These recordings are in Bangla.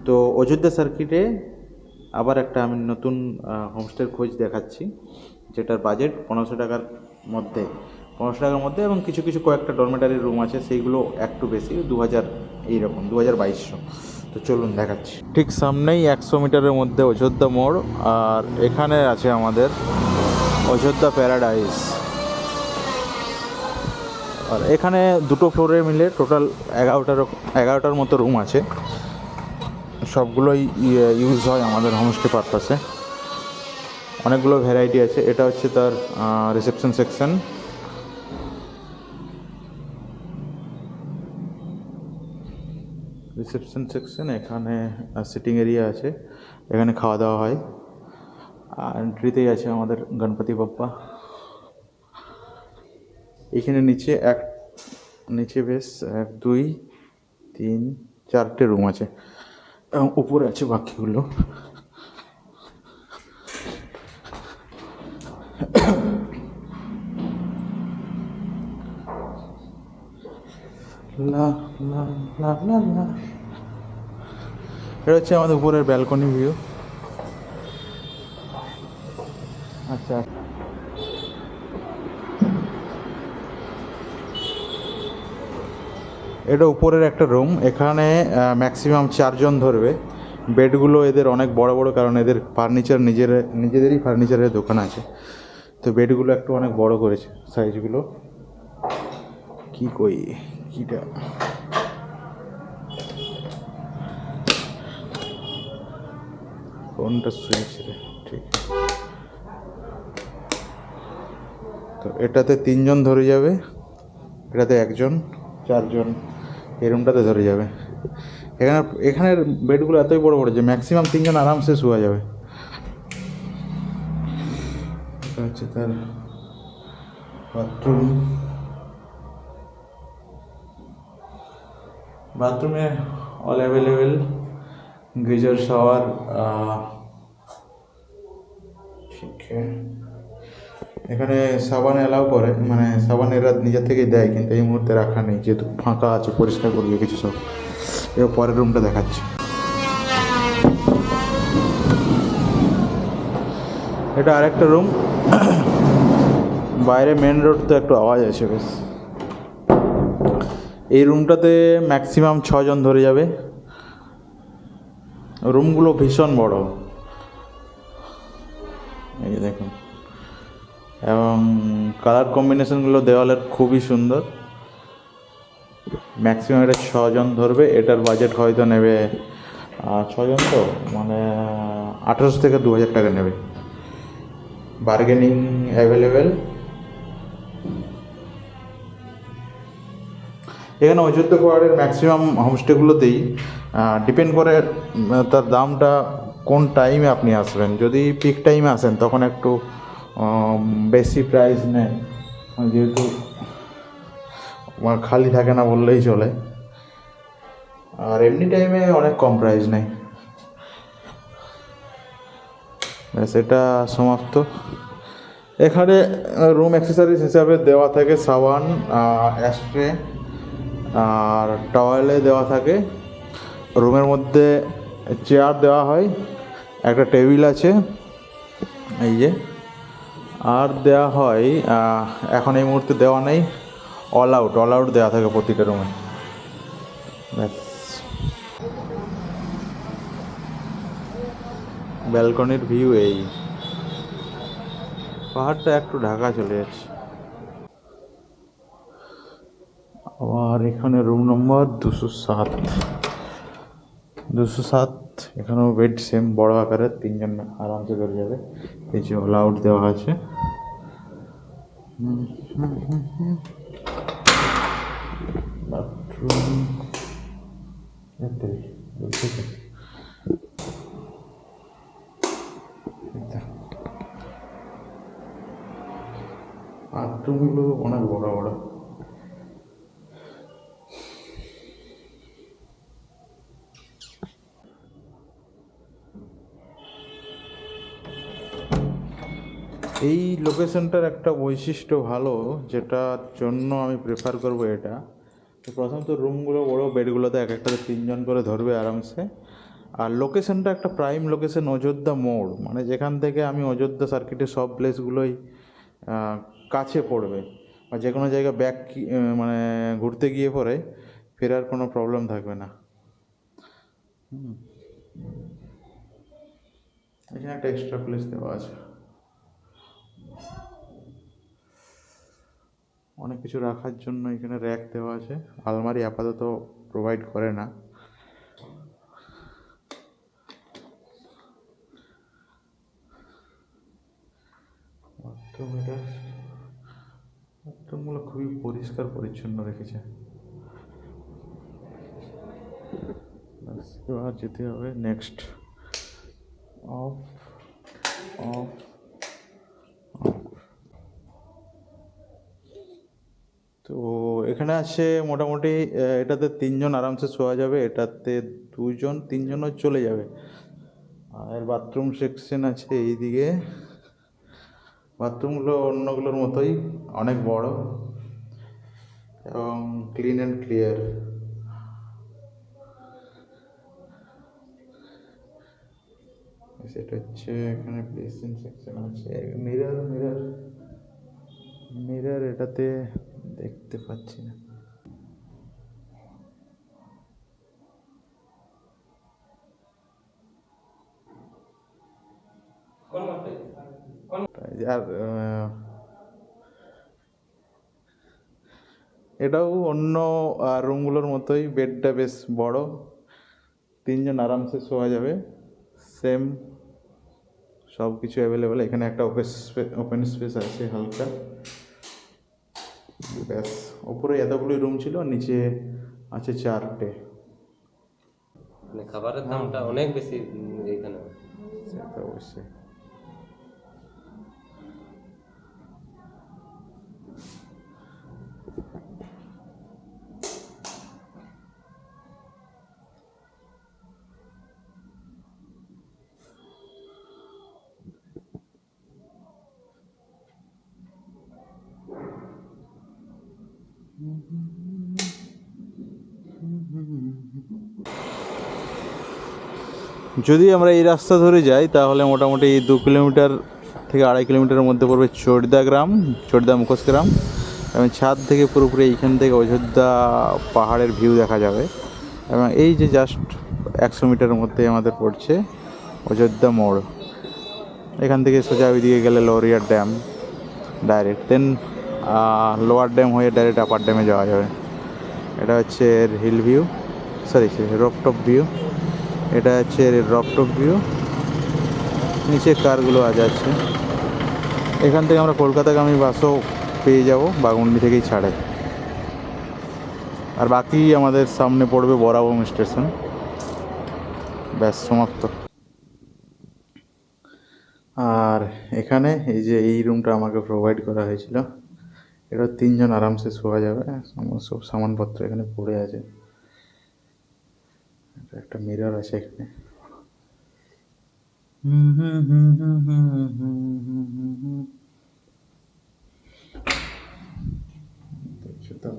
তো অযোধ্যা সার্কিটে আবার একটা আমি নতুন হোমস্টের খোঁজ দেখাচ্ছি, যেটার বাজেট 1500 টাকার মধ্যে এবং কিছু কিছু কয়েকটা ডরমেটারি রুম আছে, সেইগুলো একটু বেশি 2000 এইরকম 2200। তো চলুন দেখাচ্ছি। ঠিক সামনেই 100 মিটারের মধ্যে অযোধ্যা মোড়, আর এখানে আছে আমাদের অযোধ্যা প্যারাডাইস। আর এখানে দুটো ফ্লোরে মিলে টোটাল 11টার মতো রুম আছে। সবগুলোই ইউজ হয় আমাদের হোমস্টে পারপাসে। অনেকগুলো ভ্যারাইটি আছে। এটা হচ্ছে তার রিসেপশন সেকশন। এখানে সিটিং এরিয়া আছে, এখানে খাওয়া দাওয়া হয়। আর এন্ট্রিতেই আছে আমাদের গণপতি বাপ্পা। এখানে নিচে বেশ 1 2 3 4টে রুম আছে এবং উপরে আছে বাকিগুলো। এটা হচ্ছে আমাদের উপরের ব্যালকনি ভিউ। আচ্ছা, এটা উপরের একটা রুম। এখানে ম্যাক্সিমাম 4 জন ধরবে। বেডগুলো এদের অনেক বড় বড়, কারণ এদের ফার্নিচার নিজেদেরই ফার্নিচারের দোকান আছে। তো বেডগুলো একটু অনেক বড় করেছে সাইজগুলো। কিটা কোনটা সুইচ রে? ঠিক। তো এটাতে 3 জন ধরে যাবে, এটাতে 1 জন, 4 জন এই রুমটাতে ধরে যাবে। এখানের বেডগুলো এতই বড় বড় যে ম্যাক্সিমাম 3 জন আরামসে শোয়া যাবে। এটা হচ্ছে তার বাথরুমে অল অ্যাভেলেবেল, গিজার, শাওয়ার। ঠিক এখানে সাবান অ্যালাউ করে, মানে সাবান এরা নিজের থেকেই দেয়, কিন্তু এই মুহূর্তে রাখা নেই যেহেতু ফাঁকা আছে, পরিষ্কার করবে কিছু সব। এবার পরের রুমটা দেখাচ্ছি। এটা আরেকটা রুম। বাইরে মেন রোড তো একটু আওয়াজ আছে বেশ। এই রুমটাতে ম্যাক্সিমাম 6 জন ধরে যাবে। রুমগুলো ভীষণ বড়, এই যে দেখুন, এবং কালার কম্বিনেশনগুলো দেওয়ালের খুবই সুন্দর। ম্যাক্সিমাম এটা 6 জন ধরবে। এটার বাজেট হয়তো নেবে 6 জন, তো মানে 1800 থেকে 2000 টাকা নেবে। Bargaining available. এখানে অযোধ্যা পাহাড়ের ম্যাক্সিমাম হোমস্টেগুলোতেই ডিপেন্ড করে তার দামটা কোন টাইমে আপনি আসবেন। যদি পিক টাইমে আসেন তখন একটু বেশি প্রাইস নেয়, যেহেতু খালি থাকে না বললেই চলে। আর এমনি টাইমে অনেক কম প্রাইস নেয়। ব্যাস, এটা সমাপ্ত। এখানে রুম অ্যাক্সেসরিজ হিসাবে দেওয়া থাকে সাবান, অ্যাস্ট্রে আর টাওয়েলে দেওয়া থাকে। রুমের মধ্যে চেয়ার দেওয়া হয়, একটা টেবিল আছে এই যে। আর দেওয়া হয়, এখন এই মুহূর্তে দেওয়া নেই, অল আউট দেওয়া থাকে প্রতিটা রুমে। ব্যাস, ব্যালকনির ভিউ এই। পাহাড়টা একটু ঢাকা চলে যাচ্ছে। আবার এখানে রুম নম্বর 207। এখানেও বেড সেম বড় আকারের, 3 জন আরামসে ধরে যাবে। এই যে অল আউট দেওয়া আছে। বাথরুম বাথরুমগুলো অনেক বড় বড়। এই লোকেশনটার একটা বৈশিষ্ট্য ভালো, যেটার জন্য আমি প্রেফার করব এটা। তো প্রথমত রুমগুলো বড়, বেডগুলোতে এক একটাতে 3 জন করে ধরবে আরামসে। আর লোকেশনটা একটা প্রাইম লোকেশন, অযোধ্যা মোড়, মানে যেখান থেকে আমি অযোধ্যা সার্কিটের সব প্লেসগুলোই কাছে পড়বে, বা যে কোনো জায়গায় ব্যাক মানে ঘুরতে গিয়ে পরে ফেরার কোনো প্রবলেম থাকবে না। এখানে একটা এক্সট্রা প্লেস দেওয়া আছে, অনেক কিছু রাখার জন্য এখানে র্যাক দেওয়া আছে। আলমারি আপাতত প্রোভাইড করে না। বাথরুমগুলো খুবই পরিষ্কার পরিচ্ছন্ন রেখেছে। এবার যেতে হবে নেক্সট। অফ অফ তো এখানে আছে মোটামুটি, এটাতে 3 জন আরামসে শোয়া যাবে, এটাতে 2 জন 3জনও চলে যাবে। আর বাথরুম সেকশন আছে এইদিকে। বাথরুমগুলো অন্যগুলোর মতোই অনেক বড় এবং ক্লিন অ্যান্ড ক্লিয়ার। সেটা হচ্ছে এখানে বেসিন সেকশন আছে, মিরর মিরর মিরর এটাতে দেখতে পাচ্ছি না। আর এটাও অন্য রুমগুলোর মতোই, বেডটা বেশ বড়, 3জন আরামসে শোয়া যাবে, সেম সব কিছু অ্যাভেলেবেল। এখানে একটা ওপেন স্পেস আছে হালকা, ব্যাস। ওপরে এতগুলোই রুম ছিল, নিচে আছে 4টে। মানে খাবারের দামটা অনেক বেশি এখানে। সেটা অবশ্যই। যদি আমরা এই রাস্তা ধরে যাই তাহলে মোটামুটি 2 কিলোমিটার থেকে 2.5 কিলোমিটারের মধ্যে পড়বে চোরদা গ্রাম, চোরদা মুখোশ গ্রাম, এবং ছাদ থেকে পুরোপুরি এইখান থেকে অযোধ্যা পাহাড়ের ভিউ দেখা যাবে। এবং এই যে জাস্ট 100 মিটারের মধ্যে আমাদের পড়ছে অযোধ্যা মোড়। এখান থেকে সোজা ওইদিকে গেলে লোরিয়ার ড্যাম ডাইরেক্ট, দেন লোয়ার ড্যাম হয়ে ডাইরেক্ট আপার ড্যামে যাওয়া যাবে। এটা হচ্ছে হিল ভিউ, সরি রকটপ ভিউ। এটা হচ্ছে রকটপ ভিউ, নিচে কারগুলো আজ আছে। এখান থেকে আমরা কলকাতাগামী বাসও পেয়ে যাব, বাঘমুন্ডি থেকেই ছাড়ে। আর বাকি আমাদের সামনে পড়বে বরাবম স্টেশন। ব্যাস সমাপ্ত। আর এখানে এই যে এই রুমটা আমাকে প্রোভাইড করা হয়েছিল, এটা 3জন আরামসে শোয়া যাবে, সব সামানপত্র এখানে পড়ে আছে। একটা মিরর আছে এখানে।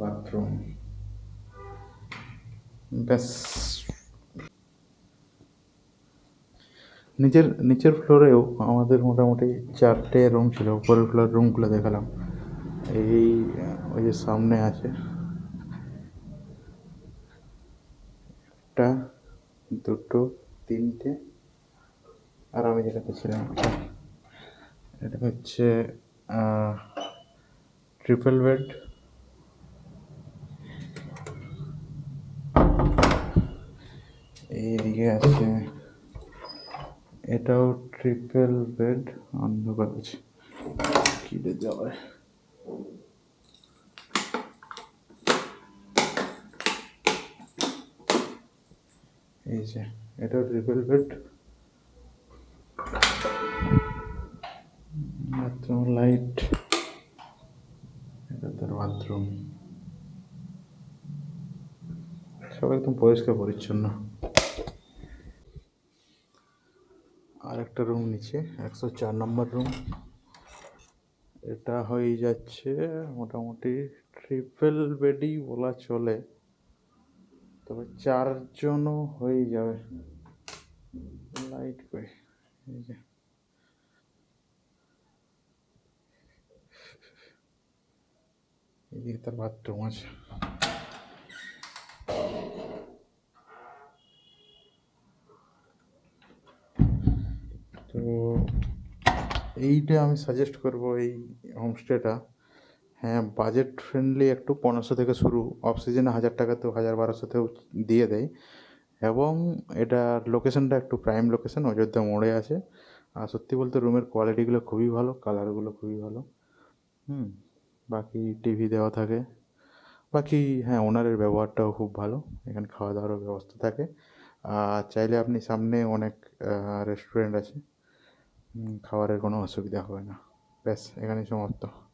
বাথরুম ব্যাস। নিচের ফ্লোরেও আমাদের মোটামুটি 4টে রুম ছিল, উপরের ফ্লোর রুমগুলো দেখালাম। এই ওই যে সামনে আছে 1, 2, 3টে, আর আমি যেটাতে ছিলাম এটা হচ্ছে ট্রিপল বেড। এইদিকে আছে, এটাও ট্রিপল বেড। অন্ধকার আছে, কিনে যাওয়া। এই যে এটাও ট্রিপল বেড। বাথরুম লাইট, এটা তার বাথরুম, সব একদম পরিষ্কার পরিচ্ছন্ন। আর একটা রুম নিচে, 104 নম্বর রুম। এটা হয়ে যাচ্ছে মোটামুটি ট্রিপল বেডই বলা চলে, তবে 4জনও হয়ে যাবে। লাইট কই, এই যে এদিকে তার বাথরুম আছে। তো এইটা আমি সাজেস্ট করব, এই হোমস্টেটা। হ্যাঁ, বাজেট ফ্রেন্ডলি একটু, 1500 থেকে শুরু, অফ সিজনে 1000 টাকাতেও, 1200-তেও দিয়ে দেয়। এবং এটার লোকেশনটা একটু প্রাইম লোকেশন, অযোধ্যা মোড়ে আছে। আর সত্যি বলতে রুমের কোয়ালিটিগুলো খুবই ভালো, কালারগুলো খুবই ভালো। হুম। বাকি টিভি দেওয়া থাকে। বাকি হ্যাঁ, ওনারের ব্যবহারটাও খুব ভালো। এখানে খাওয়া দাওয়ারও ব্যবস্থা থাকে। আর চাইলে আপনি সামনে অনেক রেস্টুরেন্ট আছে, খাবারের কোনো অসুবিধা হবে না। ব্যাস, এখানেই সমাপ্ত।